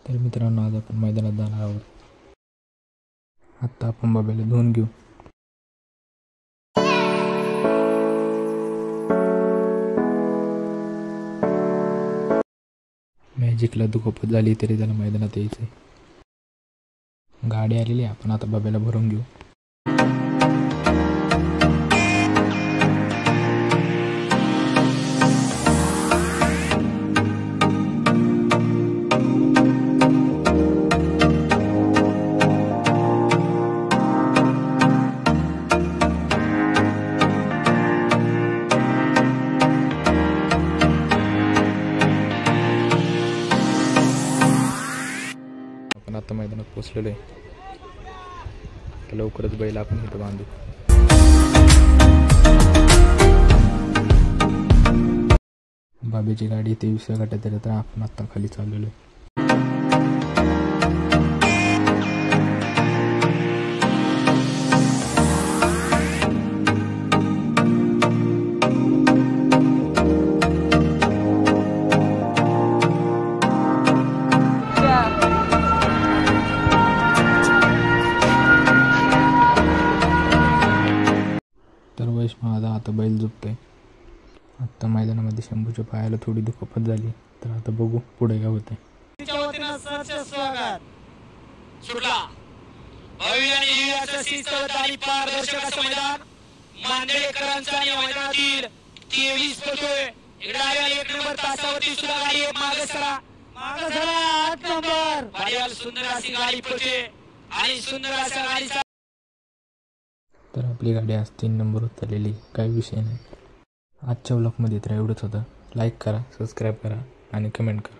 तर मित्रांनो, आज आपण मैदानात जाणार आहोत. आत्ता आपण बाब्याला धुवून घेऊ. मॅजिकला दुखापत झाली तरी त्याला मैदानात यायचं आहे. गाडी आलेली, आपण आता बाब्याला भरून घेऊ. आपण आता मैदानात पोचलेलो आहे. तर लवकरच बैल आपण इथं बांधू. बाबेची गाडी 23व्या गटात आहे, तर आपण आता खाली चाललेलो आहे. तर वैश माझा आता बैल झोपतोय. आत्ता मैदानामध्ये शंभूच्या पायाला थोडी दुखापत झाली, तर आता बघू पुढे काय होतंय. सुटला भव्य आणि दिव्याचं शिस्तबद्ध आणि पारदर्शक असं मैदान मांदेकरांचा या मैदानातील 23 पटोय. एक नंबर तासावरती सुद्धा गाडी मागे सरा 8 नंबर पाडियाल सुंदर अशी गाडी पळते आणि सुंदर अशा गाडीचा. तर आपली गाडी आज 3 नंबरवर चाललेली, काही विषय नाही. आजच्या व्लॉगमध्ये तर एवढंच होतं. लाईक करा, सबस्क्राईब करा आणि कमेंट करा.